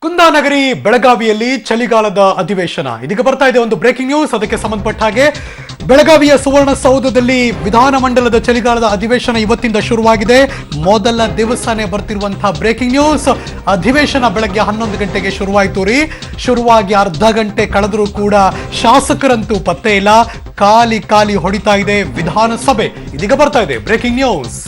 ಕುಂದಾನಗರಿ ಬೆಳಗಾವಿಯಲ್ಲಿ ಚಳಿಗಾಲದ ಅಧಿವೇಶನ ಇದೀಗ ಬರ್ತಾ ಇದೆ. ಒಂದು ಬ್ರೇಕಿಂಗ್ ನ್ಯೂಸ್. ಅದಕ್ಕೆ ಸಂಬಂಧಪಟ್ಟ ಹಾಗೆ ಬೆಳಗಾವಿಯ ಸುವರ್ಣಸೌಧದಲ್ಲಿ ವಿಧಾನಮಂಡಲದ ಚಳಿಗಾಲದ ಅಧಿವೇಶನ ಇವತ್ತಿಂದ ಶುರುವಾಗಿದೆ. ಮೊದಲ ದಿವಸನೇ ಬರ್ತಿರುವಂತಹ ಬ್ರೇಕಿಂಗ್ ನ್ಯೂಸ್. ಅಧಿವೇಶನ ಬೆಳಗ್ಗೆ 11 ಗಂಟೆಗೆ ಶುರುವಾಯಿತು ರೀ. ಶುರುವಾಗಿ ಅರ್ಧ ಗಂಟೆ ಕಳೆದರೂ ಕೂಡ ಶಾಸಕರಂತೂ ಪತ್ತೆ ಇಲ್ಲ. ಖಾಲಿ ಹೊಡಿತಾ ಇದೆ ವಿಧಾನಸಭೆ. ಇದೀಗ ಬರ್ತಾ ಇದೆ ಬ್ರೇಕಿಂಗ್ ನ್ಯೂಸ್.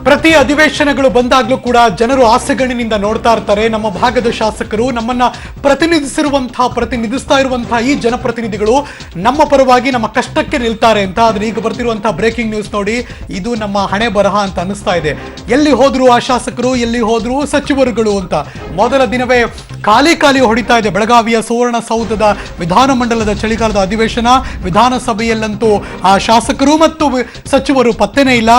ಪ್ರತಿ ಅಧಿವೇಶನಗಳು ಬಂದಾಗ್ಲೂ ಕೂಡ ಜನರು ಆಸೆಗಣ್ಣಿನಿಂದ ನೋಡ್ತಾ ಇರ್ತಾರೆ. ನಮ್ಮ ಭಾಗದ ಶಾಸಕರು, ನಮ್ಮನ್ನ ಪ್ರತಿನಿಧಿಸ್ತಾ ಇರುವಂತಹ ಈ ಜನಪ್ರತಿನಿಧಿಗಳು ನಮ್ಮ ಪರವಾಗಿ ನಮ್ಮ ಕಷ್ಟಕ್ಕೆ ನಿಲ್ತಾರೆ ಅಂತ. ಆದ್ರೆ ಈಗ ಬರ್ತಿರುವಂತಹ ಬ್ರೇಕಿಂಗ್ ನ್ಯೂಸ್ ನೋಡಿ, ಇದು ನಮ್ಮ ಹಣೆ ಬರಹ ಅಂತ ಅನಿಸ್ತಾ ಇದೆ. ಎಲ್ಲಿ ಹೋದ್ರು ಆ ಶಾಸಕರು, ಎಲ್ಲಿ ಹೋದ್ರು ಸಚಿವರುಗಳು ಅಂತ. ಮೊದಲ ದಿನವೇ ಖಾಲಿ ಹೊಡಿತಾ ಇದೆ ಬೆಳಗಾವಿಯ ಸುವರ್ಣಸೌಧದ ವಿಧಾನಮಂಡಲದ ಚಳಿಗಾಲದ ಅಧಿವೇಶನ. ವಿಧಾನಸಭೆಯಲ್ಲಂತೂ ಆ ಶಾಸಕರು ಮತ್ತು ಸಚಿವರು ಪತ್ತೆನೇ ಇಲ್ಲ.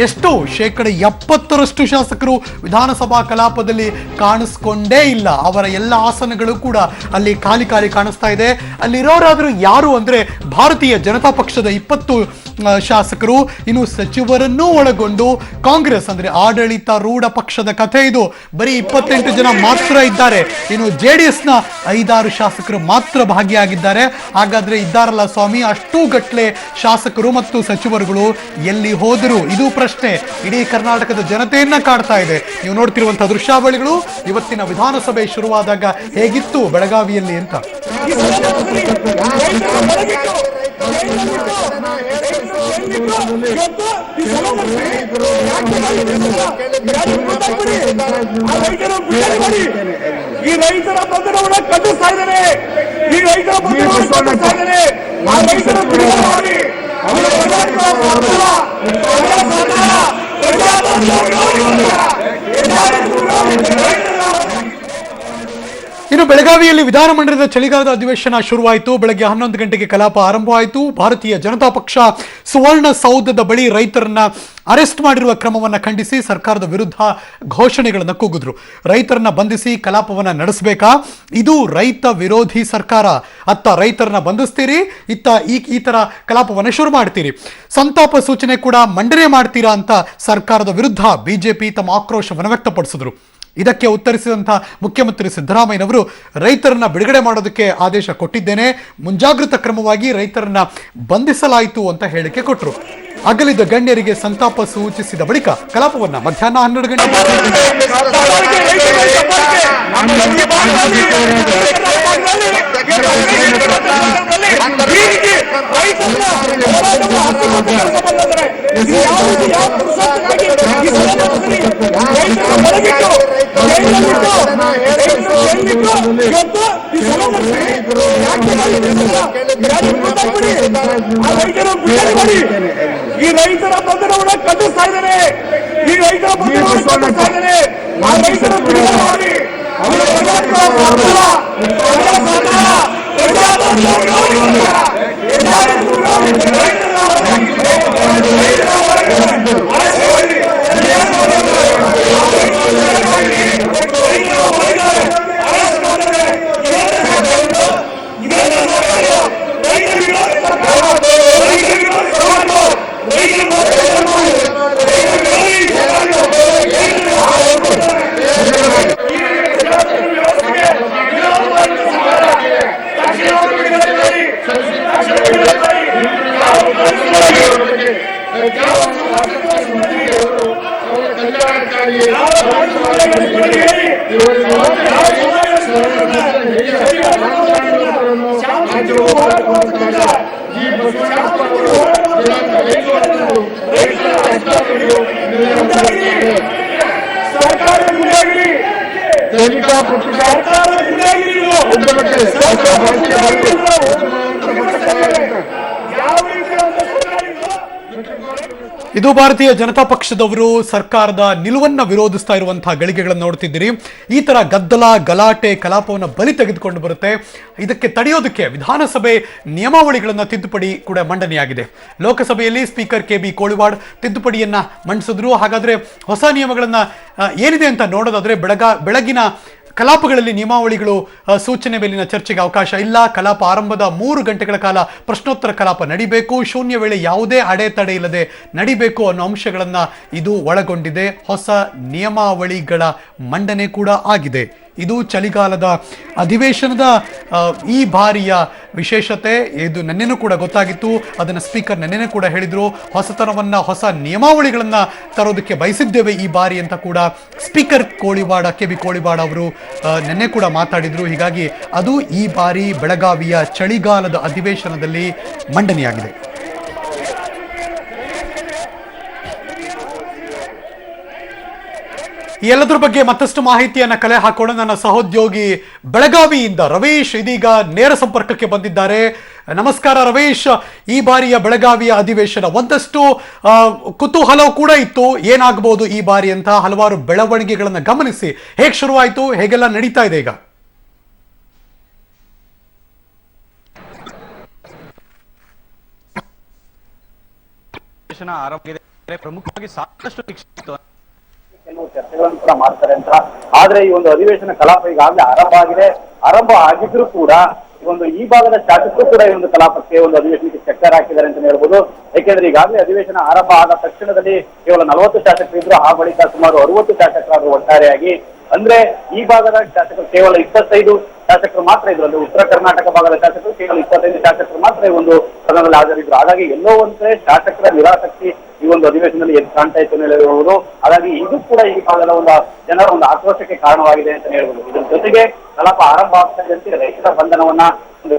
ಎಷ್ಟು 70% ಶಾಸಕರು ವಿಧಾನಸಭಾ ಕಲಾಪದಲ್ಲಿ ಕಾಣಿಸ್ಕೊಂಡೇ ಇಲ್ಲ. ಅವರ ಎಲ್ಲ ಆಸನಗಳು ಕೂಡ ಅಲ್ಲಿ ಖಾಲಿ ಕಾಣಿಸ್ತಾ ಇದೆ. ಅಲ್ಲಿರೋರಾದ್ರೂ ಯಾರು ಅಂದ್ರೆ ಭಾರತೀಯ ಜನತಾ ಪಕ್ಷದ 20 ಶಾಸಕರು, ಇನ್ನು ಸಚಿವರನ್ನೂ ಒಳಗೊಂಡು ಕಾಂಗ್ರೆಸ್ ಅಂದ್ರೆ ಆಡಳಿತ ರೂಢ ಪಕ್ಷದ ಕಥೆ ಇದು. ಬರೀ 28 ಜನ ಮಾತ್ರ ಇದ್ದಾರೆ. ಇನ್ನು JDS ನ 5-6 ಶಾಸಕರು ಮಾತ್ರ ಭಾಗಿಯಾಗಿದ್ದಾರೆ. ಹಾಗಾದ್ರೆ ಇದ್ದಾರಲ್ಲ ಸ್ವಾಮಿ, ಅಷ್ಟೂ ಗಟ್ಲೆ ಶಾಸಕರು ಮತ್ತು ಸಚಿವರುಗಳು ಎಲ್ಲಿ ಹೋದರು? ಇದು ಪ್ರಶ್ನೆ ಇಡೀ ಕರ್ನಾಟಕದ ಜನತೆಯನ್ನ ಕಾಡ್ತಾ ಇದೆ. ನೀವು ನೋಡ್ತಿರುವಂತಹ ದೃಶ್ಯಾವಳಿಗಳು ಇವತ್ತಿನ ವಿಧಾನಸಭೆ ಶುರುವಾದಾಗ ಹೇಗಿತ್ತು ಬೆಳಗಾವಿಯಲ್ಲಿ ಅಂತ. ಈ ರೈತರ ಬಂಧನವನ್ನು ಕಟ್ಟಿಸ್ತಾ ಇದ್ದಾರೆ. ಈ ರೈತರ ಬಂಧನವನ್ನು ಕಟ್ಟಿಸ್ತಾ ಇದ್ದಾರೆ. ಆ ರೈತರ ಬಿಡುಗಡೆ ಮಾಡಿ. ಇನ್ನು ಬೆಳಗಾವಿಯಲ್ಲಿ ವಿಧಾನಮಂಡಲದ ಚಳಿಗಾಲದ ಅಧಿವೇಶನ ಶುರುವಾಯಿತು. ಬೆಳಗ್ಗೆ 11 ಗಂಟೆಗೆ ಕಲಾಪ ಆರಂಭವಾಯಿತು. ಭಾರತೀಯ ಜನತಾ ಪಕ್ಷ ಸುವರ್ಣಸೌಧದ ಬಳಿ ರೈತರನ್ನ ಅರೆಸ್ಟ್ ಮಾಡಿರುವ ಕ್ರಮವನ್ನು ಖಂಡಿಸಿ ಸರ್ಕಾರದ ವಿರುದ್ಧ ಘೋಷಣೆಗಳನ್ನು ಕೂಗಿದ್ರು. ರೈತರನ್ನ ಬಂಧಿಸಿ ಕಲಾಪವನ್ನ ನಡೆಸಬೇಕಾ? ಇದು ರೈತ ವಿರೋಧಿ ಸರ್ಕಾರ. ಅತ್ತ ರೈತರನ್ನ ಬಂಧಿಸ್ತೀರಿ, ಇತ್ತ ಈ ತರ ಕಲಾಪವನ್ನ ಶುರು ಮಾಡ್ತೀರಿ. ಸಂತಾಪ ಸೂಚನೆ ಕೂಡ ಮಂಡನೆ ಮಾಡ್ತೀರಾ ಅಂತ ಸರ್ಕಾರದ ವಿರುದ್ಧ ಬಿಜೆಪಿ ತಮ್ಮ ಆಕ್ರೋಶವನ್ನು ವ್ಯಕ್ತಪಡಿಸಿದ್ರು. ಇದಕ್ಕೆ ಉತ್ತರಿಸಿದಂತಹ ಮುಖ್ಯಮಂತ್ರಿ ಸಿದ್ದರಾಮಯ್ಯನವರು ರೈತರನ್ನ ಬಿಡುಗಡೆ ಮಾಡೋದಕ್ಕೆ ಆದೇಶ ಕೊಟ್ಟಿದ್ದೇನೆ, ಮುಂಜಾಗ್ರತಾ ಕ್ರಮವಾಗಿ ರೈತರನ್ನ ಬಂಧಿಸಲಾಯಿತು ಅಂತ ಹೇಳಿಕೆ ಕೊಟ್ಟರು. ಅಗಲಿದ ಗಣ್ಯರಿಗೆ ಸಂತಾಪ ಸೂಚಿಸಿದ ಬಳಿಕ ಕಲಾಪವನ್ನ ಮಧ್ಯಾಹ್ನ 12 ಗಂಟೆ ಈ ರೈತರ ಬಂಧನವನ್ನು ಕಟ್ಟಿಸ್ತಾ ಇದ್ದಾರೆ. ಈ ರೈತರ ಬಂಧನವನ್ನು ಕಟ್ಟಿಸ್ತಾ ಇದ್ದಾರೆ. ಆ ರೈತರ ಬಿಡುಗಡೆ ಮಾಡಿ. ಇದು ಭಾರತೀಯ ಜನತಾ ಪಕ್ಷದವರು ಸರ್ಕಾರದ ನಿಲುವನ್ನ ವಿರೋಧಿಸ್ತಾ ಇರುವಂತಹ ಗಳಿಗೆಗಳನ್ನು ನೋಡ್ತಿದ್ದೀರಿ. ಈ ತರ ಗದ್ದಲ ಗಲಾಟೆ ಕಲಾಪವನ್ನು ಬಲಿ ತೆಗೆದುಕೊಂಡು ಬರುತ್ತೆ. ಇದಕ್ಕೆ ತಡೆಯೋದಕ್ಕೆ ವಿಧಾನಸಭೆ ನಿಯಮಾವಳಿಗಳನ್ನ ತಿದ್ದುಪಡಿ ಕೂಡ ಮಂಡನೆಯಾಗಿದೆ. ಲೋಕಸಭೆಯಲ್ಲಿ ಸ್ಪೀಕರ್ ಕೆ.ಬಿ. ಕೋಳಿವಾಡ್ ತಿದ್ದುಪಡಿಯನ್ನ ಮಂಡಿಸಿದ್ರು. ಹಾಗಾದ್ರೆ ಹೊಸ ನಿಯಮಗಳನ್ನ ಏನಿದೆ ಅಂತ ನೋಡೋದಾದ್ರೆ ಬೆಳಗಿನ ಕಲಾಪಗಳಲ್ಲಿ ನಿಯಮಾವಳಿಗಳು ಸೂಚನೆ ಮೇಲಿನ ಚರ್ಚೆಗೆ ಅವಕಾಶ ಇಲ್ಲ. ಕಲಾಪ ಆರಂಭದ 3 ಗಂಟೆಗಳ ಕಾಲ ಪ್ರಶ್ನೋತ್ತರ ಕಲಾಪ ನಡಿಬೇಕು. ಶೂನ್ಯ ವೇಳೆ ಯಾವುದೇ ಅಡೆತಡೆ ಇಲ್ಲದೆ ನಡಿಬೇಕು ಅನ್ನೋ ಅಂಶಗಳನ್ನು ಇದು ಒಳಗೊಂಡಿದೆ. ಹೊಸ ನಿಯಮಾವಳಿಗಳ ಮಂಡನೆ ಕೂಡ ಆಗಿದೆ. ಇದು ಚಳಿಗಾಲದ ಅಧಿವೇಶನದ ಈ ಬಾರಿಯ ವಿಶೇಷತೆ. ಇದು ನೆನ್ನೆನೂ ಕೂಡ ಗೊತ್ತಾಗಿತ್ತು. ಅದನ್ನು ಸ್ಪೀಕರ್ ನೆನ್ನೆನೂ ಕೂಡ ಹೇಳಿದರು. ಹೊಸತನವನ್ನು ಹೊಸ ನಿಯಮಾವಳಿಗಳನ್ನು ತರೋದಕ್ಕೆ ಬಯಸಿದ್ದೇವೆ ಈ ಬಾರಿ ಅಂತ ಕೂಡ ಸ್ಪೀಕರ್ ಕೆ.ಬಿ. ಕೋಳಿವಾಡ್ ಅವರು ನೆನ್ನೆ ಕೂಡ ಮಾತಾಡಿದರು. ಹೀಗಾಗಿ ಅದು ಈ ಬಾರಿ ಬೆಳಗಾವಿಯ ಚಳಿಗಾಲದ ಅಧಿವೇಶನದಲ್ಲಿ ಮಂಡನೆಯಾಗಿದೆ. ಈ ಎಲ್ಲದರ ಬಗ್ಗೆ ಮತ್ತಷ್ಟು ಮಾಹಿತಿಯನ್ನ ಕಲೆ ಹಾಕೋಣ. ನನ್ನ ಸಹೋದ್ಯೋಗಿ ಬೆಳಗಾವಿಯಿಂದ ರವೀಶ್ ಇದೀಗ ನೇರ ಸಂಪರ್ಕಕ್ಕೆ ಬಂದಿದ್ದಾರೆ. ನಮಸ್ಕಾರ ರವೀಶ್. ಈ ಬಾರಿಯ ಬೆಳಗಾವಿಯ ಅಧಿವೇಶನ ಒಂದಷ್ಟು ಕುತೂಹಲವೂ ಕೂಡ ಇತ್ತು, ಏನಾಗಬಹುದು ಈ ಬಾರಿ ಅಂತ. ಹಲವಾರು ಬೆಳವಣಿಗೆಗಳನ್ನು ಗಮನಿಸಿ ಹೇಗೆ ಶುರುವಾಯಿತು, ಹೇಗೆಲ್ಲ ನಡೀತಾ ಇದೆ ಈಗ? ಪ್ರಮುಖವಾಗಿ ಸಾಕಷ್ಟು ಕೆಲವು ಚರ್ಚೆಗಳನ್ನು ಕೂಡ ಮಾಡ್ತಾರೆ ಅಂತ. ಆದ್ರೆ ಈ ಒಂದು ಅಧಿವೇಶನ ಕಲಾಪ ಈಗಾಗಲೇ ಆರಂಭ ಆಗಿದ್ರು ಕೂಡ ಈ ಭಾಗದ ಶಾಸಕರು ಕೂಡ ಈ ಒಂದು ಕಲಾಪಕ್ಕೆ ಒಂದು ಅಧಿವೇಶನಕ್ಕೆ ಚಕ್ಕರ್ ಹಾಕಿದ್ದಾರೆ ಅಂತ ಹೇಳ್ಬೋದು. ಯಾಕೆಂದ್ರೆ ಈಗಾಗಲೇ ಅಧಿವೇಶನ ಆರಂಭ ಆದ ತಕ್ಷಣದಲ್ಲಿ ಕೇವಲ 40 ಶಾಸಕರು ಇದ್ರು. ಆ ಬಳಿಕ ಸುಮಾರು 60 ಶಾಸಕರಾದ್ರು ಒಟ್ಟಾರೆಯಾಗಿ. ಅಂದ್ರೆ ಈ ಭಾಗದ ಶಾಸಕರು ಕೇವಲ 25 ಶಾಸಕರು ಮಾತ್ರ ಇದ್ರು. ಅಂದ್ರೆ ಉತ್ತರ ಕರ್ನಾಟಕ ಭಾಗದ ಶಾಸಕರು ಕೇವಲ 25 ಶಾಸಕರು ಮಾತ್ರ ಈ ಒಂದು ಸದನದಲ್ಲಿ ಹಾಜರಿದ್ರು. ಹಾಗಾಗಿ ಎಲ್ಲೋ ಒಂದ್ರೆ ಶಾಸಕರ ನಿರಾಸಕ್ತಿ ಈ ಒಂದು ಅಧಿವೇಶನದಲ್ಲಿ ಎದ್ದು ಕಾಣ್ತಾ ಇತ್ತು ಅಂತ ಹೇಳ್ಬಹುದು. ಹಾಗಾಗಿ ಇದು ಕೂಡ ಈ ಭಾಗದ ಜನರ ಒಂದು ಆಕ್ರೋಶಕ್ಕೆ ಕಾರಣವಾಗಿದೆ ಅಂತ ಹೇಳ್ಬೋದು. ಇದ್ರ ಜೊತೆಗೆ ಕಲಾಪ ಆರಂಭ ಆಗ್ತಾ ಇದ್ದಂತೆ ರೈತರ ಬಂಧನವನ್ನ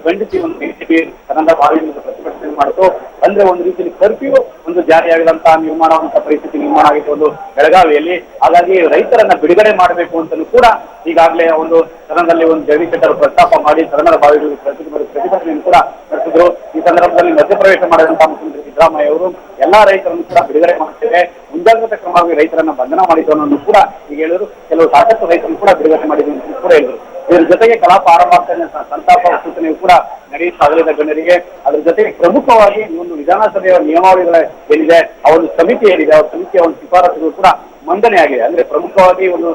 ಖಂಡಿಸಿ ಒಂದು ಬಿಜೆಪಿ ಸದನದ ಬಾವಿಯಿಂದ ಪ್ರತಿಭಟನೆ ಮಾಡಿತು. ಅಂದ್ರೆ ಒಂದು ರೀತಿಯಲ್ಲಿ ಕರ್ಫ್ಯೂ ಜಾರಿಯಾಗದಂತಹ ಪರಿಸ್ಥಿತಿ ನಿರ್ಮಾಣ ಆಗಿತ್ತು ಒಂದು ಬೆಳಗಾವಿಯಲ್ಲಿ. ಹಾಗಾಗಿ ರೈತರನ್ನ ಬಿಡುಗಡೆ ಮಾಡಬೇಕು ಅಂತಲೂ ಕೂಡ ಈಗಾಗಲೇ ಒಂದು ಸದನದಲ್ಲಿ ಜಗದೀಶ್ ಶೆಟ್ಟರ್ ಪ್ರಸ್ತಾಪ ಮಾಡಿ ಸದನದ ಬಾವಿಗಳು ಪ್ರತಿಭಟನೆಯನ್ನು ಕೂಡ ನಡೆಸಿದ್ರು. ಈ ಸಂದರ್ಭದಲ್ಲಿ ಮಧ್ಯಪ್ರವೇಶ ಮಾಡಿದಂತಹ ಮುಖ್ಯಮಂತ್ರಿ ಸಿದ್ದರಾಮಯ್ಯ ಅವರು ಎಲ್ಲಾ ರೈತರನ್ನು ಕೂಡ ಬಿಡುಗಡೆ ಮಾಡುತ್ತೇವೆ, ಮುಂಜಾಗ್ರತಾ ಕ್ರಮವಾಗಿ ರೈತರನ್ನ ಬಂಧನ ಮಾಡಿದ್ದು ಅನ್ನೋದು ಕೂಡ ಈಗ ಹೇಳಿದ್ರು. ಕೆಲವು ಸಾಕಷ್ಟು ರೈತರನ್ನು ಕೂಡ ಬಿಡುಗಡೆ ಮಾಡಿದ್ರು ಅಂತ ಕೂಡ ಹೇಳಿದ್ರು. ಇದರ ಜೊತೆಗೆ ಕಲಾಪ ಆರಂಭ ಆಗ್ತಾನೆ ಸಂತಾಪ ಸೂಚನೆಯು ಕೂಡ ನಡೆಯುತ್ತಾಗಲಿದೆ ಗಣ್ಯರಿಗೆ. ಅದ್ರ ಜೊತೆಗೆ ಪ್ರಮುಖವಾಗಿ ಈ ಒಂದು ವಿಧಾನಸಭೆಯ ನಿಯಮಾವಳಿಗಳ ಏನಿದೆ ಆ ಒಂದು ಸಮಿತಿ ಏನಿದೆ ಆ ಸಮಿತಿಯ ಒಂದು ಶಿಫಾರಸುಗಳು ಕೂಡ ಮಂಡನೆ ಆಗಿದೆ. ಅಂದ್ರೆ ಪ್ರಮುಖವಾಗಿ ಒಂದು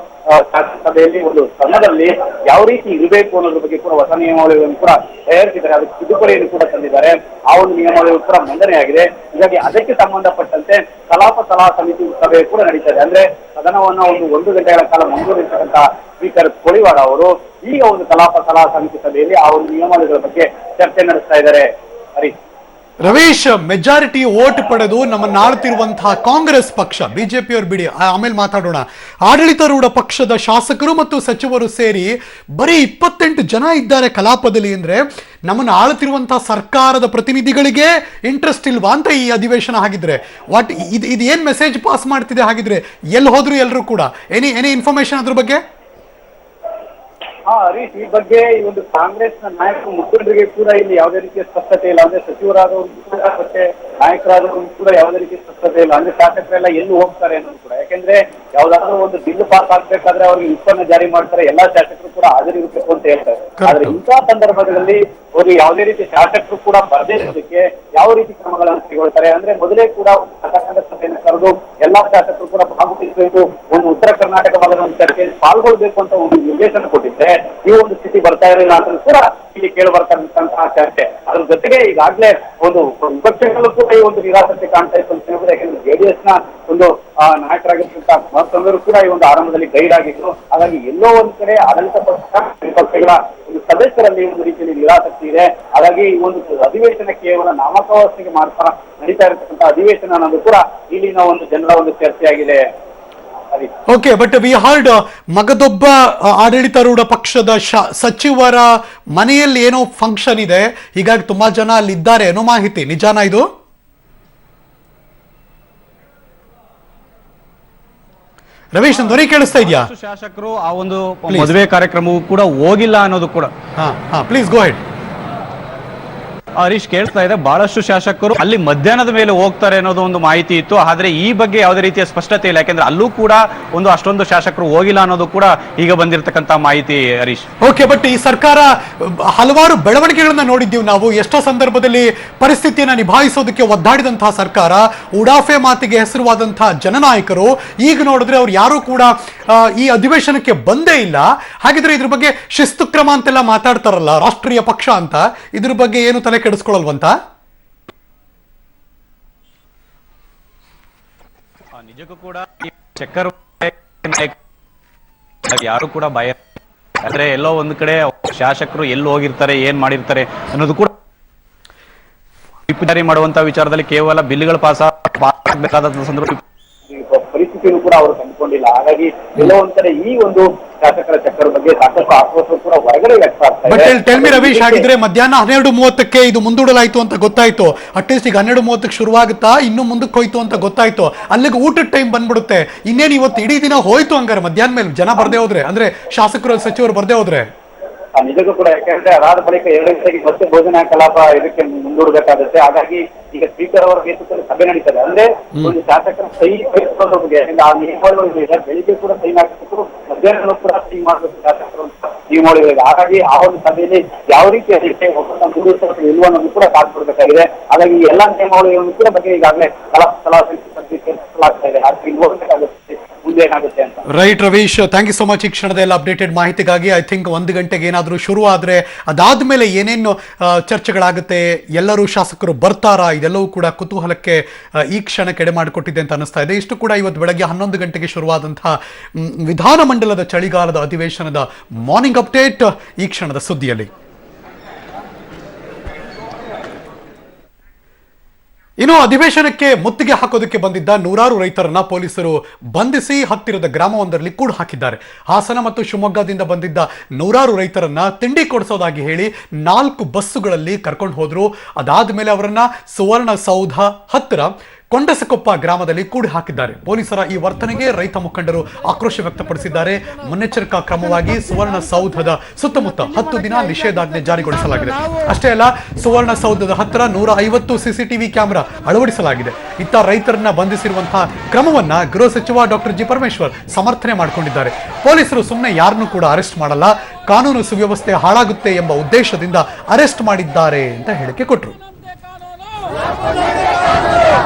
ಸಭೆಯಲ್ಲಿ ಸದನದಲ್ಲಿ ಯಾವ ರೀತಿ ಇರಬೇಕು ಅನ್ನೋದ್ರ ಬಗ್ಗೆ ಕೂಡ ಹೊಸ ನಿಯಮಾವಳಿಗಳನ್ನು ಕೂಡ ತಯಾರಿಸಿದ್ದಾರೆ. ಅದಕ್ಕೆ ತಿದ್ದುಪಡಿಯನ್ನು ಕೂಡ ತಂದಿದ್ದಾರೆ. ಆ ಒಂದು ನಿಯಮಾವಳಿಗಳು ಕೂಡ ಮಂಡನೆ ಆಗಿದೆ. ಹೀಗಾಗಿ ಅದಕ್ಕೆ ಸಂಬಂಧಪಟ್ಟಂತೆ ಕಲಾಪ ಸಲಹಾ ಸಮಿತಿ ಸಭೆ ಕೂಡ ನಡೀತಾ ಇದೆ. ಅಂದ್ರೆ ಸದನವನ್ನ 1 ಗಂಟೆಗಳ ಕಾಲ ಮುಂದೂಡಿರ್ತಕ್ಕಂತಹ ಸ್ಪೀಕರ್ ಕೋಳಿವಾಡ ಅವರು ಈಗ ಒಂದು ಕಲಾಪ ಸಲಹಾ ಸಮಿತಿ ಸಭೆಯಲ್ಲಿ ಆ ಒಂದು ನಿಯಮಾವಳಿಗಳ ಬಗ್ಗೆ ಚರ್ಚೆ ನಡೆಸ್ತಾ ಇದ್ದಾರೆ. ರವೀಶ್, ಮೆಜಾರಿಟಿ ವೋಟ್ ಪಡೆದು ನಮ್ಮನ್ನು ಆಳ್ತಿರುವಂತಹ ಕಾಂಗ್ರೆಸ್ ಪಕ್ಷ, ಬಿಜೆಪಿಯವರು ಬಿಡಿ, ಆಮೇಲೆ ಮಾತಾಡೋಣ, ಆಡಳಿತಾರೂಢ ಪಕ್ಷದ ಶಾಸಕರು ಮತ್ತು ಸಚಿವರು ಸೇರಿ ಬರೀ 28 ಜನ ಇದ್ದಾರೆ ಕಲಾಪದಲ್ಲಿ. ಅಂದ್ರೆ ನಮ್ಮನ್ನು ಆಳ್ತಿರುವಂತಹ ಸರ್ಕಾರದ ಪ್ರತಿನಿಧಿಗಳಿಗೆ ಇಂಟ್ರೆಸ್ಟ್ ಇಲ್ವಾ ಅಂತ ಈ ಅಧಿವೇಶನ ಹಾಗಿದ್ರೆ ಇದು ಏನ್ ಮೆಸೇಜ್ ಪಾಸ್ ಮಾಡ್ತಿದೆ? ಹಾಗಿದ್ರೆ ಎಲ್ಲಿ ಹೋದ್ರು ಎಲ್ಲರೂ ಕೂಡ ಎನಿ ಇನ್ಫಾರ್ಮೇಶನ್ ಅದ್ರ ಬಗ್ಗೆ? ಹರೀಶ್, ಈ ಬಗ್ಗೆ ಈ ಒಂದು ಕಾಂಗ್ರೆಸ್ನ ನಾಯಕರು ಮುಖಂಡರಿಗೆ ಕೂಡ ಇಲ್ಲಿ ಯಾವುದೇ ರೀತಿಯ ಸ್ಪಷ್ಟತೆ ಇಲ್ಲ. ಅಂದ್ರೆ ಸಚಿವರಾದವರು ಕೂಡ ಮತ್ತೆ ನಾಯಕರಾದವರು ಕೂಡ ಯಾವುದೇ ರೀತಿಯ ಸ್ಪಷ್ಟತೆ ಇಲ್ಲ. ಅಂದ್ರೆ ಶಾಸಕರೆಲ್ಲ ಎಲ್ಲಿ ಹೋಗ್ತಾರೆ ಅನ್ನೋದು ಕೂಡ. ಯಾಕೆಂದ್ರೆ ಯಾವ್ದಾದ್ರು ಒಂದು ಬಿಲ್ ಪಾಸ್ ಆಗ್ಬೇಕಾದ್ರೆ ಅವ್ರಿಗೆ ವಿಪ್ಪನ್ನ ಜಾರಿ ಮಾಡ್ತಾರೆ, ಎಲ್ಲಾ ಶಾಸಕರು ಕೂಡ ಹಾಜರಿರಬೇಕು ಅಂತ ಹೇಳ್ತಾರೆ. ಆದ್ರೆ ಇಂತಹ ಸಂದರ್ಭದಲ್ಲಿ ಅವರು ಯಾವುದೇ ರೀತಿ ಶಾಸಕರು ಕೂಡ ಬರದೇ ಇರೋದಕ್ಕೆ ಯಾವ ರೀತಿ ಕ್ರಮಗಳನ್ನು ಕೈಗೊಳ್ತಾರೆ ಅಂದ್ರೆ ಮೊದಲೇ ಕೂಡ ಸಭೆಯನ್ನು ಕರೆದು ಎಲ್ಲಾ ಶಾಸಕರು ಕೂಡ ಭಾಗವಹಿಸಬೇಕು, ಒಂದು ಉತ್ತರ ಕರ್ನಾಟಕ ಭಾಗದ ಒಂದು ಚರ್ಚೆಯಲ್ಲಿ ಪಾಲ್ಗೊಳ್ಬೇಕು ಅಂತ ಒಂದು ನಿರ್ದೇಶನ ಕೊಟ್ಟಿದ್ದೆ. ಈ ಒಂದು ಸ್ಥಿತಿ ಬರ್ತಾ ಇರಲಿಲ್ಲ ಅಂತ ಕೂಡ ಇಲ್ಲಿ ಕೇಳಿ ಬರ್ತಾ ಇರ್ತಕ್ಕಂತಹ ಚರ್ಚೆ. ಅದ್ರ ಜೊತೆಗೆ ಈಗಾಗಲೇ ವಿಪಕ್ಷಗಳು ಕೂಡ ಈ ಒಂದು ನಿರಾಸಕ್ತಿ ಕಾಣ್ತಾ ಇತ್ತು ಅಂತ ಹೇಳಿದ್ರೆ, ಯಾಕಂದ್ರೆ ಜೆಡಿಎಸ್ ನ ನಾಯಕರಾಗಿರ್ತಕ್ಕಂತಹ ಕುಮಾರಸ್ವಾಮಿ ಕೂಡ ಈ ಒಂದು ಆರಂಭದಲ್ಲಿ ಗೈಡ್ ಆಗಿದ್ರು. ಹಾಗಾಗಿ ಎಲ್ಲೋ ಒಂದ್ ಕಡೆ ಆಡಳಿತ ವಿಪಕ್ಷಗಳ ಸದಸ್ಯರಲ್ಲಿ ಒಂದು ರೀತಿಯಲ್ಲಿ ನಿರಾಸಕ್ತಿ ಇದೆ. ಹಾಗಾಗಿ ಈ ಒಂದು ಅಧಿವೇಶನ ಕೇವಲ ನಾಮಕಾವಸ್ಥೆಗೆ ಮಾತ್ರ ನಡೀತಾ ಇರತಕ್ಕಂಥ ಅಧಿವೇಶನ ಅನ್ನೋದು ಕೂಡ ಇಲ್ಲಿನ ಒಂದು ಜನರ ಒಂದು ಚರ್ಚೆಯಾಗಿದೆ. ಓಕೆ, ಬಟ್ ವಿ ಹರ್ಡ್ ಮಗದೊಬ್ಬ ಆಡಳಿತಾರೂಢ ಪಕ್ಷದ ಸಚಿವರ ಮನೆಯಲ್ಲಿ ಏನೋ ಫಂಕ್ಷನ್ ಇದೆ, ಹೀಗಾಗಿ ತುಂಬಾ ಜನ ಅಲ್ಲಿ ಇದ್ದಾರೆ ಏನೋ ಮಾಹಿತಿ, ನಿಜಾನ ಇದು? ರವೀಶ್, ಧ್ವನಿ ಕೇಳಿಸ್ತಾ ಇದೆಯಾ? ಶಾಸಕರು ಆ ಒಂದು ಮದುವೆ ಕಾರ್ಯಕ್ರಮವೂ ಕೂಡ ಹೋಗಿಲ್ಲ ಅನ್ನೋದು ಕೂಡ. Please go head. ಹರೀಶ್ ಕೇಳ್ತಾ ಇದೆ, ಬಹಳಷ್ಟು ಶಾಸಕರು ಅಲ್ಲಿ ಮಧ್ಯಾಹ್ನದ ಮೇಲೆ ಹೋಗ್ತಾರೆ ಅನ್ನೋದು ಒಂದು ಮಾಹಿತಿ ಇತ್ತು. ಆದ್ರೆ ಈ ಬಗ್ಗೆ ಯಾವುದೇ ರೀತಿಯ ಸ್ಪಷ್ಟತೆ ಇಲ್ಲ, ಯಾಕೆಂದ್ರೆ ಅಲ್ಲೂ ಕೂಡ ಅಷ್ಟೊಂದು ಶಾಸಕರು ಹೋಗಿಲ್ಲ ಅನ್ನೋದು ಕೂಡ ಈಗ ಬಂದಿರತಕ್ಕಂತ ಮಾಹಿತಿ. ಹರೀಶ್, ಓಕೆ, ಬಟ್ ಈ ಸರ್ಕಾರ ಹಲವಾರು ಬೆಳವಣಿಗೆಗಳನ್ನ ನೋಡಿದ್ದೀವಿ ನಾವು. ಎಷ್ಟೋ ಸಂದರ್ಭದಲ್ಲಿ ಪರಿಸ್ಥಿತಿಯನ್ನ ನಿಭಾಯಿಸೋದಕ್ಕೆ ಒದ್ದಾಡಿದಂತಹ ಸರ್ಕಾರ, ಉಡಾಫೆ ಮಾತಿಗೆ ಹೆಸರುವಾದಂತಹ ಜನನಾಯಕರು, ಈಗ ನೋಡಿದ್ರೆ ಅವ್ರು ಯಾರು ಕೂಡ ಈ ಅಧಿವೇಶನಕ್ಕೆ ಬಂದೇ ಇಲ್ಲ. ಹಾಗಿದ್ರೆ ಇದ್ರ ಬಗ್ಗೆ ಶಿಸ್ತು ಕ್ರಮ ಅಂತೆಲ್ಲ ಮಾತಾಡ್ತಾರಲ್ಲ ರಾಷ್ಟ್ರೀಯ ಪಕ್ಷ ಅಂತ, ಇದ್ರ ಬಗ್ಗೆ ಏನು ತಲೆ ಕೆಡಿಸ್ಕೊಳ್ಳಲ್ವಂತ? ನಿಜಕ್ಕೂ ಕೂಡ ಚಕ್ಕರ್ ಯಾರು ಕೂಡ ಭಯ ಅಂದ್ರೆ ಎಲ್ಲೋ ಒಂದ್ ಕಡೆ ಶಾಸಕರು ಎಲ್ಲಿ ಹೋಗಿರ್ತಾರೆ, ಏನ್ ಮಾಡಿರ್ತಾರೆ ಅನ್ನೋದು ಕೂಡ ಜಾರಿ ಮಾಡುವಂತ ವಿಚಾರದಲ್ಲಿ ಕೇವಲ ಬಿಲ್ಗಳು ಪಾಸ್ ಆಗಬೇಕಾದ ಸಂದರ್ಭ ಪರಿಸ್ಥಿತಿಯನ್ನು ಕೂಡ ಅವರು ಕಂಡುಕೊಂಡಿಲ್ಲ. ಹಾಗಾಗಿ ಎಲ್ಲೋ ಒಂದ್ ಕಡೆ ಈ ಒಂದು ಶಾಸಕರ ಚಕ್ಕರ ಬಗ್ಗೆ ಸಾಕಷ್ಟು ಆಕ್ರೋಶ ಕೂಡ ಹೊರಗಡೆ ವ್ಯಕ್ತ ಆಗ್ತಾ ಇದೆ. ಟೆಲ್ ಮಿ ರವೀಶ್, ಆಗಿದ್ರೆ ಮಧ್ಯಾಹ್ನ 12:30ಕ್ಕೆ ಇದು ಮುಂದೂಡಲಾಯ್ತು ಅಂತ ಗೊತ್ತಾಯ್ತು. ಅಟ್ಲೀಸ್ಟ್ ಈಗ 12:30ಕ್ಕೆ ಶುರುವಾಗುತ್ತಾ, ಇನ್ನು ಮುಂದಕ್ಕೆ ಹೋಯ್ತು ಅಂತ ಗೊತ್ತಾಯ್ತು. ಅಲ್ಲಿಗೆ ಊಟದ ಟೈಮ್ ಬಂದ್ಬಿಡುತ್ತೆ. ಇನ್ನೇನು ಇವತ್ತು ಇಡೀ ದಿನ ಹೋಯ್ತು ಹಂಗಾರೆ, ಮಧ್ಯಾಹ್ನ ಮೇಲೆ ಜನ ಬರ್ದೇ ಹೋದ್ರೆ, ಅಂದ್ರೆ ಶಾಸಕರು ಸಚಿವರು ಬರ್ದೇ ಹೋದ್ರೆ. ನಿಜಕ್ಕೂ ಕೂಡ, ಯಾಕೆಂದ್ರೆ ಅದಾದ ಬಳಿಕ 2 ಗಂಟೆಗೆ ಮತ್ತೆ ಭೋಜನ ಕಲಾಪ ಇದಕ್ಕೆ ಮುಂದೂಡಬೇಕಾಗುತ್ತೆ. ಹಾಗಾಗಿ ಈಗ ಸ್ಪೀಕರ್ ಅವರ ನೇತೃತ್ವದಲ್ಲಿ ಸಭೆ ನಡೀತದೆ. ಅಂದ್ರೆ ಒಂದು ಶಾಸಕರ ಸಹಿ ಬಯಸೋದ್ರ ಬಗ್ಗೆ ಆ ನಿಯಮಗಳು ಬೆಳಿಗ್ಗೆ ಕೂಡ ಸಹಿ ಮಾಡಬೇಕು, ಮಧ್ಯಾಹ್ನ ಕೂಡ ಸಹಿ ಮಾಡಬೇಕು ಶಾಸಕರು ನಿಯಮಗಳಿವೆ. ಹಾಗಾಗಿ ಆ ಒಂದು ಸಭೆಯಲ್ಲಿ ಯಾವ ರೀತಿ ಅದಕ್ಕೆ ಒಪ್ಪಂದ ಮುಂದುವರಿಸಬೇಕು ಇಲ್ವ ಅನ್ನೋದು ಕೂಡ ಕಾದ್ಕೊಡ್ಬೇಕಾಗಿದೆ. ಹಾಗಾಗಿ ಈ ಎಲ್ಲಾ ನಿಯಮಾವಳಿಗಳನ್ನು ಕೂಡ ಬಗ್ಗೆ ಈಗಾಗಲೇ ಸೇರಿಸಲಾಗ್ತಾ ಇದೆ. ಹಾಗಾಗಿ ನೋಡ್ಬೇಕಾಗುತ್ತೆ ಮುಂದೆ ಏನಾಗುತ್ತೆ ಅಂತ. Right Ravish, thank you so much ಈ ಕ್ಷಣದ ಎಲ್ಲ ಅಪ್ಡೇಟೆಡ್ ಮಾಹಿತಿಗಾಗಿ. ಐ ಥಿಂಕ್ 1 ಗಂಟೆಗೆ ಏನಾದರೂ ಶುರು ಆದರೆ ಅದಾದ್ಮೇಲೆ ಏನೇನು ಚರ್ಚೆಗಳಾಗುತ್ತೆ, ಎಲ್ಲರೂ ಶಾಸಕರು ಬರ್ತಾರಾ, ಇದೆಲ್ಲವೂ ಕೂಡ ಕುತೂಹಲಕ್ಕೆ ಈ ಕ್ಷಣಕ್ಕೆ ಎಡೆ ಮಾಡಿಕೊಟ್ಟಿದೆ ಅಂತ ಅನಿಸ್ತಾ ಇದೆ. ಇಷ್ಟು ಕೂಡ ಇವತ್ತು ಬೆಳಗ್ಗೆ 11 ಗಂಟೆಗೆ ಶುರುವಾದಂತಹ ವಿಧಾನಮಂಡಲದ ಚಳಿಗಾಲದ ಅಧಿವೇಶನದ ಮಾರ್ನಿಂಗ್ ಅಪ್ಡೇಟ್ ಈ ಕ್ಷಣದ ಸುದ್ದಿಯಲ್ಲಿ. ಇನ್ನು ಅಧಿವೇಶನಕ್ಕೆ ಮುತ್ತಿಗೆ ಹಾಕೋದಕ್ಕೆ ಬಂದಿದ್ದ ನೂರಾರು ರೈತರನ್ನ ಪೊಲೀಸರು ಬಂಧಿಸಿ ಹತ್ತಿರದ ಗ್ರಾಮವೊಂದರಲ್ಲಿ ಕೂಡ ಹಾಕಿದ್ದಾರೆ. ಹಾಸನ ಮತ್ತು ಶಿವಮೊಗ್ಗದಿಂದ ಬಂದಿದ್ದ ನೂರಾರು ರೈತರನ್ನ ತಿಂಡಿ ಕೊಡಿಸೋದಾಗಿ ಹೇಳಿ 4 ಬಸ್ಸುಗಳಲ್ಲಿ ಕರ್ಕೊಂಡು ಹೋದ್ರು. ಅದಾದ ಮೇಲೆ ಅವರನ್ನ ಸುವರ್ಣಸೌಧ ಹತ್ತಿರ ಕೊಂಡಸಕೊಪ್ಪ ಗ್ರಾಮದಲ್ಲಿ ಕೂಡಿ ಹಾಕಿದ್ದಾರೆ. ಪೊಲೀಸರ ಈ ವರ್ತನೆಗೆ ರೈತ ಮುಖಂಡರು ಆಕ್ರೋಶ ವ್ಯಕ್ತಪಡಿಸಿದ್ದಾರೆ. ಮುನ್ನೆಚ್ಚರಿಕಾ ಕ್ರಮವಾಗಿ ಸುವರ್ಣಸೌಧದ ಸುತ್ತಮುತ್ತ 10 ದಿನ ನಿಷೇಧಾಜ್ಞೆ ಜಾರಿಗೊಳಿಸಲಾಗಿದೆ. ಅಷ್ಟೇ ಅಲ್ಲ, ಸುವರ್ಣಸೌಧದ ಹತ್ತಿರ 150 ಸಿಸಿಟಿವಿ ಕ್ಯಾಮೆರಾ ಅಳವಡಿಸಲಾಗಿದೆ. ಇತ್ತ ರೈತರನ್ನ ಬಂಧಿಸಿರುವಂತಹ ಕ್ರಮವನ್ನ ಗೃಹ ಸಚಿವ ಡಾಕ್ಟರ್ ಜಿ ಪರಮೇಶ್ವರ್ ಸಮರ್ಥನೆ ಮಾಡಿಕೊಂಡಿದ್ದಾರೆ. ಪೊಲೀಸರು ಸುಮ್ಮನೆ ಯಾರನ್ನೂ ಕೂಡ ಅರೆಸ್ಟ್ ಮಾಡಲ್ಲ, ಕಾನೂನು ಸುವ್ಯವಸ್ಥೆ ಹಾಳಾಗುತ್ತೆ ಎಂಬ ಉದ್ದೇಶದಿಂದ ಅರೆಸ್ಟ್ ಮಾಡಿದ್ದಾರೆ ಅಂತ ಹೇಳಿಕೆ ಕೊಟ್ಟರು.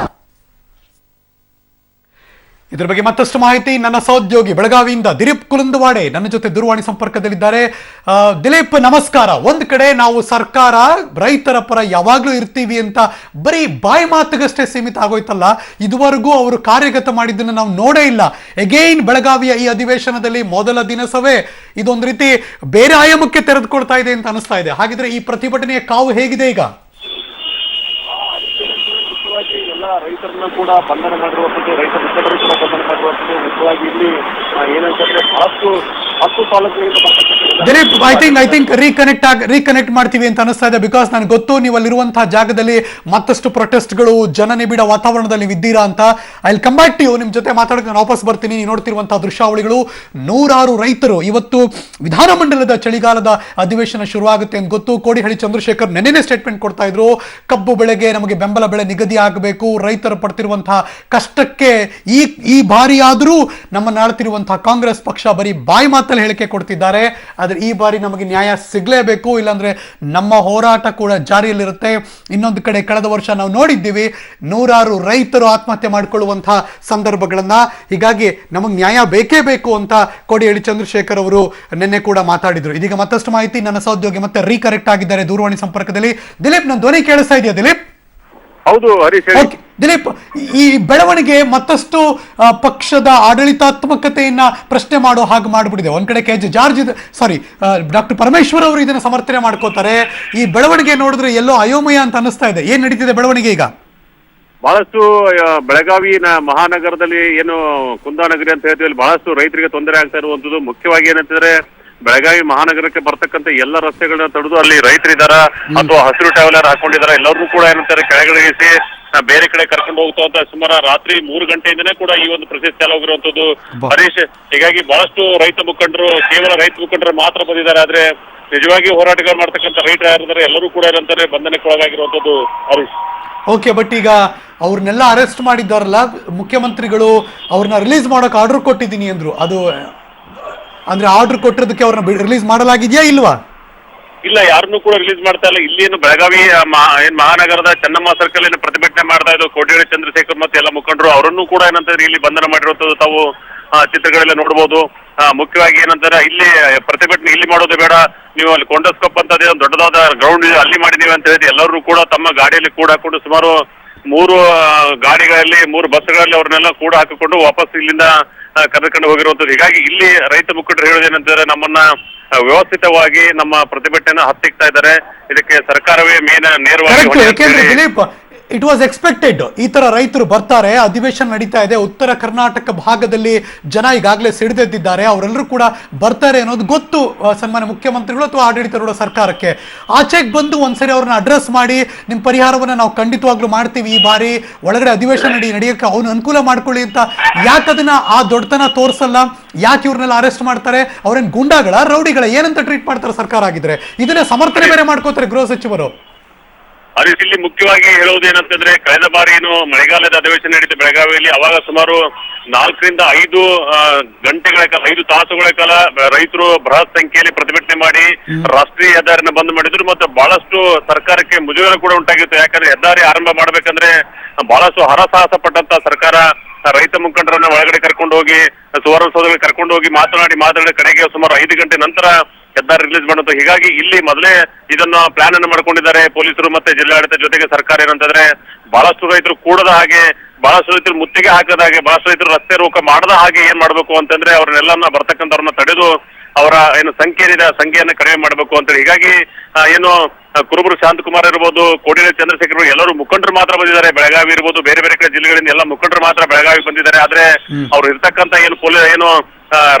ಇದರ ಬಗ್ಗೆ ಮತ್ತಷ್ಟು ಮಾಹಿತಿ ನನ್ನ ಸಹೋದ್ಯೋಗಿ ಬೆಳಗಾವಿಯಿಂದ ದಿಲೀಪ್ ಕುಲಂದವಾಡೆ ನನ್ನ ಜೊತೆ ದೂರವಾಣಿ ಸಂಪರ್ಕದಲ್ಲಿದ್ದಾರೆ. ದಿಲೀಪ್, ನಮಸ್ಕಾರ. ಒಂದ್ ಕಡೆ ನಾವು ಸರ್ಕಾರ ರೈತರ ಪರ ಯಾವಾಗ್ಲೂ ಇರ್ತೀವಿ ಅಂತ ಬರೀ ಬಾಯಿ ಮಾತಿಗಷ್ಟೇ ಸೀಮಿತ ಆಗೋಯ್ತಲ್ಲ, ಇದುವರೆಗೂ ಅವರು ಕಾರ್ಯಗತ ಮಾಡಿದ್ದನ್ನು ನಾವು ನೋಡೇ ಇಲ್ಲ. ಎಗೈನ್ ಬೆಳಗಾವಿಯ ಈ ಅಧಿವೇಶನದಲ್ಲಿ ಮೊದಲ ದಿನಸವೇ ಇದೊಂದು ರೀತಿ ಬೇರೆ ಆಯಾಮಕ್ಕೆ ತೆರೆದುಕೊಳ್ತಾ ಇದೆ ಅಂತ ಅನಿಸ್ತಾ ಇದೆ. ಹಾಗಿದ್ರೆ ಈ ಪ್ರತಿಭಟನೆಯ ಕಾವು ಹೇಗಿದೆ ಈಗ? ಎಲ್ಲ ರೈತರನ್ನ ಕೂಡ ಬಂಧನ ಮಾಡಿರುವಂಥದ್ದು, ರೈತ ಮುಖಂಡರು ಕೂಡ ಬಂಧನ ಮಾಡಿರುವಂಥದ್ದು. ಮುಖ್ಯವಾಗಿ ಇಲ್ಲಿ ಏನಂತಂದ್ರೆ ಹತ್ತು ತಾಲೂಕುಗಳಿಂದ ದಿಲೀಪ್, ಐ ಥಿಂಕ್ ರೀಕನೆಕ್ಟ್ ಮಾಡ್ತೀವಿ ಅಂತ ಅನಿಸ್ತಾ ಇದೆ. ಬಿಕಾಸ್ ನನಗೆ ಗೊತ್ತು ನೀವು ಅಲ್ಲಿರುವಂತಹ ಜಾಗದಲ್ಲಿ ಮತ್ತಷ್ಟು ಪ್ರೊಟೆಸ್ಟ್ಗಳು, ಜನನಿಬಿಡ ವಾತಾವರಣದಲ್ಲಿ ಇದ್ದೀರಾ ಅಂತ. I will come back to you. ನಿಮ್ಮ ಜೊತೆ ಮಾತಾಡೋಕೆ ನಾನು ವಾಪಸ್ ಬರ್ತೀನಿ. ನೀವು ನೋಡ್ತಿರುವಂತಹ ದೃಶ್ಯಾವಳಿಗಳು, ನೂರಾರು ರೈತರು ಇವತ್ತು ವಿಧಾನಮಂಡಲದ ಚಳಿಗಾಲದ ಅಧಿವೇಶನ ಶುರುವಾಗುತ್ತೆ ಅಂತ ಗೊತ್ತು. ಕೋಡಿಹಳ್ಳಿ ಚಂದ್ರಶೇಖರ್ ನೆನ್ನೆನೇ ಸ್ಟೇಟ್ಮೆಂಟ್ ಕೊಡ್ತಾ ಇದ್ರು, ಕಬ್ಬು ಬೆಳೆಗೆ ನಮಗೆ ಬೆಂಬಲ ಬೆಲೆ ನಿಗದಿ ಆಗಬೇಕು, ರೈತರು ಪಡ್ತಿರುವಂತಹ ಕಷ್ಟಕ್ಕೆ ಈ ಬಾರಿ ಆದರೂ ನಮ್ಮನ್ನು ಆಳ್ತಿರುವಂತಹ ಕಾಂಗ್ರೆಸ್ ಪಕ್ಷ ಬರೀ ಬಾಯಿ ಮಾತಲ್ಲಿ ಹೇಳಿಕೆ ಕೊಡ್ತಿದ್ದಾರೆ. ಆದ್ರೆ ಈ ಬಾರಿ ನಮಗೆ ನ್ಯಾಯ ಸಿಗಲೇಬೇಕು, ಇಲ್ಲಾಂದ್ರೆ ನಮ್ಮ ಹೋರಾಟ ಕೂಡ ಜಾರಿಯಲ್ಲಿರುತ್ತೆ. ಇನ್ನೊಂದು ಕಡೆ ಕಳೆದ ವರ್ಷ ನಾವು ನೋಡಿದ್ದೀವಿ ನೂರಾರು ರೈತರು ಆತ್ಮಹತ್ಯೆ ಮಾಡಿಕೊಳ್ಳುವಂತಹ ಸಂದರ್ಭಗಳನ್ನ. ಹೀಗಾಗಿ ನಮಗೆ ನ್ಯಾಯ ಬೇಕೇ ಬೇಕು ಅಂತ ಕೋಡಿಹಳ್ಳಿ ಚಂದ್ರಶೇಖರ್ ಅವರು ನಿನ್ನೆ ಕೂಡ ಮಾತಾಡಿದ್ರು. ಇದೀಗ ಮತ್ತಷ್ಟು ಮಾಹಿತಿ ನನ್ನ ಸಹೋದ್ಯೋಗಿ ಮತ್ತೆ ರೀಕನೆಕ್ಟ್ ಆಗಿದ್ದಾರೆ ದೂರವಾಣಿ ಸಂಪರ್ಕದಲ್ಲಿ. ದಿಲೀಪ್, ನನ್ನ ಧ್ವನಿ ಕೇಳಿಸ್ತಾ ಇದೆಯಾ ದಿಲೀಪ್? ಹೌದು ಹರೀಶ್. ದಿಲೀಪ್, ಈ ಬೆಳವಣಿಗೆ ಮತ್ತಷ್ಟು ಪಕ್ಷದ ಆಡಳಿತಾತ್ಮಕತೆಯನ್ನ ಪ್ರಶ್ನೆ ಮಾಡೋ ಹಾಗೆ ಮಾಡಿಬಿಟ್ಟಿದೆ. ಒಂದ್ ಕಡೆ ಡಾಕ್ಟರ್ ಪರಮೇಶ್ವರ್ ಅವರು ಇದನ್ನ ಸಮರ್ಥನೆ ಮಾಡ್ಕೋತಾರೆ. ಈ ಬೆಳವಣಿಗೆ ನೋಡಿದ್ರೆ ಎಲ್ಲೋ ಅಯೋಮಯ ಅಂತ ಅನಿಸ್ತಾ ಇದೆ. ಏನ್ ನಡೀತಿದೆ ಬೆಳವಣಿಗೆ ಈಗ? ಬಹಳಷ್ಟು ಬೆಳಗಾವಿ ಮಹಾನಗರದಲ್ಲಿ ಏನು ಕುಂದಾನಗರಿ ಅಂತ ಹೇಳ್ತೀವಿ, ಬಹಳಷ್ಟು ರೈತರಿಗೆ ತೊಂದರೆ ಆಗ್ತಾ ಇರುವಂತದ್ದು. ಮುಖ್ಯವಾಗಿ ಏನಂತಂದ್ರೆ ಬೆಳಗಾವಿ ಮಹಾನಗರಕ್ಕೆ ಬರ್ತಕ್ಕಂಥ ಎಲ್ಲ ರಸ್ತೆಗಳನ್ನ ತಡೆದು ಅಲ್ಲಿ ರೈತರಿದಾರ ಅಥವಾ ಹಸಿರು ಟ್ರಾವೆಲರ್ ಹಾಕೊಂಡಿದಾರ, ಎಲ್ಲರಿಗೂ ಕೂಡ ಏನಂತಾರೆ ಕೆಳಗಿಳಿಸಿ ಬೇರೆ ಕಡೆ ಕರ್ಕೊಂಡು ಹೋಗ್ತಾ ಅಂತ ಸುಮಾರು ರಾತ್ರಿ 3 ಗಂಟೆಯಿಂದನೇ ಕೂಡ ಈ ಒಂದು ಪ್ರೊಸೆಸ್ ಚಾಲು ಹೋಗಿರುವಂತದ್ದು ಹರೀಶ್. ಹೀಗಾಗಿ ಬಹಳಷ್ಟು ರೈತ ಮುಖಂಡರು, ಕೇವಲ ರೈತ ಮುಖಂಡರು ಮಾತ್ರ ಬಂದಿದ್ದಾರೆ. ಆದ್ರೆ ನಿಜವಾಗಿ ಹೋರಾಟಗಾರ ಮಾಡ್ತಕ್ಕಂಥ ರೈತ ಯಾರಿದ್ದಾರೆ ಎಲ್ಲರೂ ಕೂಡ ಏನಂತಾರೆ ಬಂಧನಕ್ಕೊಳಗಾಗಿರುವಂತದ್ದು ಹರೀಶ್. ಓಕೆ, ಬಟ್ ಈಗ ಅವ್ರನ್ನೆಲ್ಲ ಅರೆಸ್ಟ್ ಮಾಡಿದ್ದಾರಲ್ಲ ಮುಖ್ಯಮಂತ್ರಿಗಳು, ಅವ್ರನ್ನ ರಿಲೀಸ್ ಮಾಡೋಕೆ ಆರ್ಡರ್ ಕೊಟ್ಟಿದ್ದೀನಿ ಅಂದ್ರು. ಅದು ಅಂದ್ರೆ ಆರ್ಡರ್ ಕೊಟ್ಟಿರೋದಕ್ಕೆ ಅವ್ರನ್ನ ರಿಲೀಸ್ ಮಾಡಲಾಗಿದೆಯಾ ಇಲ್ವಾ? ಇಲ್ಲ, ಯಾರನ್ನೂ ಕೂಡ ರಿಲೀಸ್ ಮಾಡ್ತಾ ಇಲ್ಲ. ಇಲ್ಲಿ ಏನು ಬೆಳಗಾವಿ ಏನ್ ಮಹಾನಗರದ ಚೆನ್ನಮ್ಮ ಸರ್ಕಲ್ ಏನು ಪ್ರತಿಭಟನೆ ಮಾಡ್ತಾ ಇದ್ದು ಕೋಡಿಹಳ್ಳಿ ಚಂದ್ರಶೇಖರ್ ಮತ್ತೆ ಎಲ್ಲ ಮುಖಂಡರು ಅವರನ್ನು ಕೂಡ ಏನಂತಾರೆ ಇಲ್ಲಿ ಬಂಧನ ಮಾಡಿರುವಂತದ್ದು ತಾವು ಚಿತ್ರಗಳೆಲ್ಲ ನೋಡ್ಬೋದು. ಮುಖ್ಯವಾಗಿ ಏನಂತಾರೆ ಇಲ್ಲಿ ಪ್ರತಿಭಟನೆ ಇಲ್ಲಿ ಮಾಡೋದು ಬೇಡ, ನೀವು ಅಲ್ಲಿ ಕೊಂಡಸ್ಕೊಪ್ಪ ಅಂತ ಒಂದು ದೊಡ್ಡದಾದ ಗ್ರೌಂಡ್ ಇದೆ ಅಲ್ಲಿ ಮಾಡಿದೀವಿ ಅಂತ ಹೇಳಿ ಎಲ್ಲರೂ ಕೂಡ ತಮ್ಮ ಗಾಡಿಯಲ್ಲಿ ಕೂಡ ಹಾಕೊಂಡು ಸುಮಾರು 3 ಗಾಡಿಗಳಲ್ಲಿ 3 ಬಸ್ಗಳಲ್ಲಿ ಅವ್ರನ್ನೆಲ್ಲ ಕೂಡ ಹಾಕಿಕೊಂಡು ವಾಪಸ್ ಇಲ್ಲಿಂದ ಕರೆದುಕೊಂಡು ಹೋಗಿರುವಂತದ್ದು. ಹೀಗಾಗಿ ಇಲ್ಲಿ ರೈತ ಮುಖಂಡರು ಹೇಳೋದೇನಂತಾರೆ, ನಮ್ಮನ್ನ ವ್ಯವಸ್ಥಿತವಾಗಿ ನಮ್ಮ ಪ್ರತಿಭಟನೆಯನ್ನು ಹತ್ತಿಕ್ತಾ ಇದ್ದಾರೆ, ಇದಕ್ಕೆ ಸರ್ಕಾರವೇ ನೇರವಾಗಿ. It was expected. ಈ ತರ ರೈತರು ಬರ್ತಾರೆ, ಅಧಿವೇಶನ ನಡೀತಾ ಇದೆ, ಉತ್ತರ ಕರ್ನಾಟಕ ಭಾಗದಲ್ಲಿ ಜನ ಈಗಾಗಲೇ ಸಿಡಿದೆದ್ದಿದ್ದಾರೆ, ಅವರೆಲ್ಲರೂ ಕೂಡ ಬರ್ತಾರೆ ಅನ್ನೋದು ಗೊತ್ತು ಸನ್ಮಾನ್ಯ ಮುಖ್ಯಮಂತ್ರಿಗಳು ಅಥವಾ ಆಡಳಿತಾರೂಢ ಸರ್ಕಾರಕ್ಕೆ. ಆಚೆಗೆ ಬಂದು ಒಂದ್ಸರಿ ಅವ್ರನ್ನ ಅಡ್ರೆಸ್ ಮಾಡಿ ನಿಮ್ಮ ಪರಿಹಾರವನ್ನ ನಾವು ಖಂಡಿತವಾಗ್ಲೂ ಮಾಡ್ತೀವಿ, ಈ ಬಾರಿ ಒಳಗಡೆ ಅಧಿವೇಶನ ನಡೆಯಕ್ಕೆ ಅವ್ನು ಅನುಕೂಲ ಮಾಡ್ಕೊಳ್ಳಿ ಅಂತ ಯಾಕೆ ಅದನ್ನ ಆ ದೊಡ್ಡತನ ತೋರಿಸಲ್ಲ? ಯಾಕೆ ಇವ್ರನ್ನೆಲ್ಲ ಅರೆಸ್ಟ್ ಮಾಡ್ತಾರೆ? ಅವ್ರೇನ್ ಗುಂಡಾಗಳ ರೌಡಿಗಳ ಏನಂತ ಟ್ರೀಟ್ ಮಾಡ್ತಾರೆ ಸರ್ಕಾರ ಆಗಿದ್ರೆ? ಇದನ್ನೇ ಸಮರ್ಥನೆ ಬೇರೆ ಮಾಡ್ಕೋತಾರೆ ಗೃಹ ಸಚಿವರು. ಅದೇ ಇಲ್ಲಿ ಮುಖ್ಯವಾಗಿ ಹೇಳುವುದೇನಂತಂದ್ರೆ, ಕಳೆದ ಬಾರಿ ಏನು ಮಳೆಗಾಲದ ಅಧಿವೇಶನ ನಡೀತು ಬೆಳಗಾವಿಯಲ್ಲಿ, ಅವಾಗ ಸುಮಾರು 4 ರಿಂದ 5 ಗಂಟೆಗಳ ಕಾಲ 5 ತಾಸುಗಳ ಕಾಲ ರೈತರು ಬೃಹತ್ ಸಂಖ್ಯೆಯಲ್ಲಿ ಪ್ರತಿಭಟನೆ ಮಾಡಿ ರಾಷ್ಟ್ರೀಯ ಹೆದ್ದಾರಿನ ಬಂದ್ ಮಾಡಿದ್ರು. ಮತ್ತು ಬಹಳಷ್ಟು ಸರ್ಕಾರಕ್ಕೆ ಮುಜುಗರ ಕೂಡ ಉಂಟಾಗಿತ್ತು. ಯಾಕಂದ್ರೆ ಹೆದ್ದಾರಿ ಆರಂಭ ಮಾಡ್ಬೇಕಂದ್ರೆ ಬಹಳಷ್ಟು ಹರಸಾಹಸ ಪಟ್ಟಂತ ಸರ್ಕಾರ ರೈತ ಮುಖಂಡರನ್ನ ಒಳಗಡೆ ಕರ್ಕೊಂಡು ಹೋಗಿ ಸುವರ್ಣಸೌಧಗಳಿಗೆ ಕರ್ಕೊಂಡು ಹೋಗಿ ಮಾತನಾಡಿ ಕಡೆಗೆ ಸುಮಾರು 5 ಗಂಟೆ ನಂತರ ಹೆದ್ದಾರಿ ರಿಲೀಸ್ ಮಾಡುತ್ತೆ. ಹೀಗಾಗಿ ಇಲ್ಲಿ ಮೊದಲೇ ಇದನ್ನ ಪ್ಲಾನ್ ಅನ್ನು ಮಾಡ್ಕೊಂಡಿದ್ದಾರೆ ಪೊಲೀಸರು ಮತ್ತೆ ಜಿಲ್ಲಾಡಳಿತ ಜೊತೆಗೆ ಸರ್ಕಾರ. ಏನಂತಂದ್ರೆ ಬಹಳಷ್ಟು ರೈತರು ಕೂಡದ ಹಾಗೆ, ಬಹಳಷ್ಟು ರೈತರು ಮುತ್ತಿಗೆ ಹಾಕದ ಹಾಗೆ, ಬಹಳಷ್ಟು ರೈತರು ರಸ್ತೆ ರೋಕ ಮಾಡದ ಹಾಗೆ ಏನ್ ಮಾಡ್ಬೇಕು ಅಂತಂದ್ರೆ ಅವ್ರನ್ನೆಲ್ಲನ್ನ ಬರ್ತಕ್ಕಂಥವ್ರನ್ನ ತಡೆದು ಅವರ ಏನು ಸಂಖ್ಯೆ ಏನಿದೆ ಆ ಸಂಖ್ಯೆಯನ್ನು ಕಡಿಮೆ ಮಾಡಬೇಕು ಅಂತೇಳಿ. ಹೀಗಾಗಿ ಏನು ಕುರುಬರು ಶಾಂತಕುಮಾರ್ ಇರ್ಬೋದು, ಕೋಡಿಹಳ್ಳಿ ಚಂದ್ರಶೇಖರ್ ಎಲ್ಲರೂ ಮುಖಂಡರು ಮಾತ್ರ ಬಂದಿದ್ದಾರೆ. ಬೆಳಗಾವಿ ಇರ್ಬೋದು, ಬೇರೆ ಬೇರೆ ಕಡೆ ಜಿಲ್ಲೆಗಳಿಂದ ಎಲ್ಲ ಮುಖಂಡರು ಮಾತ್ರ ಬೆಳಗಾವಿ ಬಂದಿದ್ದಾರೆ. ಆದ್ರೆ ಅವ್ರು ಇರ್ತಕ್ಕಂಥ ಏನು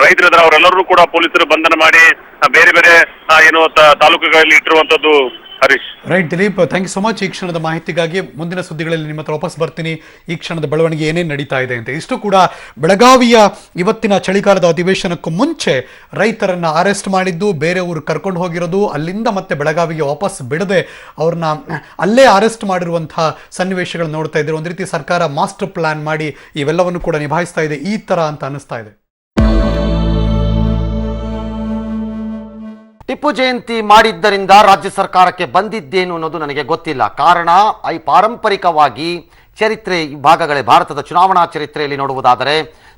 ರೈತರಿದ್ದಾರೆ ಅವರೆಲ್ಲರೂ ಕೂಡ ಪೊಲೀಸರು ಬಂಧನ ಮಾಡಿ ಬೇರೆ ಬೇರೆ ಏನು ತಾಲೂಕುಗಳಲ್ಲಿ ಇಟ್ಟಿರುವಂತದ್ದು. Harish. Right Dilip, thank you so much ಈ ಕ್ಷಣದ ಮಾಹಿತಿಗಾಗಿ. ಮುಂದಿನ ಸುದ್ದಿಗಳಲ್ಲಿ ನಿಮ್ಮ ಹತ್ರ ವಾಪಸ್ ಬರ್ತೀನಿ, ಈ ಕ್ಷಣದ ಬೆಳವಣಿಗೆ ಏನೇನು ನಡೀತಾ ಇದೆ ಅಂತ. ಇಷ್ಟು ಕೂಡ ಬೆಳಗಾವಿಯ ಇವತ್ತಿನ ಚಳಿಗಾಲದ ಅಧಿವೇಶನಕ್ಕೂ ಮುಂಚೆ ರೈತರನ್ನ ಅರೆಸ್ಟ್ ಮಾಡಿದ್ದು, ಬೇರೆ ಊರು ಕರ್ಕೊಂಡು ಹೋಗಿರೋದು, ಅಲ್ಲಿಂದ ಮತ್ತೆ ಬೆಳಗಾವಿಗೆ ವಾಪಸ್ ಬಿಡದೆ ಅವ್ರನ್ನ ಅಲ್ಲೇ ಅರೆಸ್ಟ್ ಮಾಡಿರುವಂತಹ ಸನ್ನಿವೇಶಗಳು ನೋಡ್ತಾ ಇದ್ದಾರೆ. ಒಂದು ರೀತಿ ಸರ್ಕಾರ ಮಾಸ್ಟರ್ ಪ್ಲಾನ್ ಮಾಡಿ ಇವೆಲ್ಲವನ್ನು ಕೂಡ ನಿಭಾಯಿಸ್ತಾ ಇದೆ ಈ ತರ ಅಂತ ಅನಿಸ್ತಾ ಇದೆ. ಟಿಪ್ಪು ಜಯಂತಿ ಮಾಡಿದ್ದರಿಂದ ರಾಜ್ಯ ಸರ್ಕಾರಕ್ಕೆ ಬಂದಿದ್ದೇನು ಅನ್ನೋದು ನನಗೆ ಗೊತ್ತಿಲ್ಲ. ಕಾರಣ ಪಾರಂಪರಿಕವಾಗಿ ಚರಿತ್ರೆ ಭಾಗಗಳೇ ಭಾರತದ ಚುನಾವಣಾ ಚರಿತ್ರೆಯಲ್ಲಿ ನೋಡುವುದಾದರೆ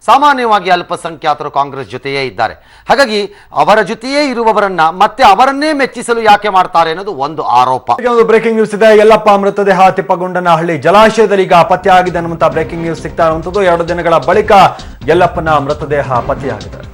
ಸಾಮಾನ್ಯವಾಗಿ ಅಲ್ಪಸಂಖ್ಯಾತರು ಕಾಂಗ್ರೆಸ್ ಜೊತೆಯೇ ಇದ್ದಾರೆ. ಹಾಗಾಗಿ ಅವರ ಜೊತೆಯೇ ಇರುವವರನ್ನ ಮತ್ತೆ ಅವರನ್ನೇ ಮೆಚ್ಚಿಸಲು ಯಾಕೆ ಮಾಡ್ತಾರೆ ಅನ್ನೋದು ಒಂದು ಆರೋಪ. ಒಂದು ಬ್ರೇಕಿಂಗ್ ನ್ಯೂಸ್ ಇದೆ. ಯಲ್ಲಪ್ಪ ಮೃತದೇಹ ತಿಪ್ಪಗೊಂಡನಹಳ್ಳಿ ಜಲಾಶಯದಲ್ಲಿ ಈಗ ಪತ್ತೆಯಾಗಿದೆ ಅನ್ನುವಂತ ಬ್ರೇಕಿಂಗ್ ನ್ಯೂಸ್ ಸಿಗ್ತಾ ಇರುವಂತದ್ದು. 2 ದಿನಗಳ ಬಳಿಕ ಯಲ್ಲಪ್ಪನ ಮೃತದೇಹ ಪತ್ತೆಯಾಗಿದೆ.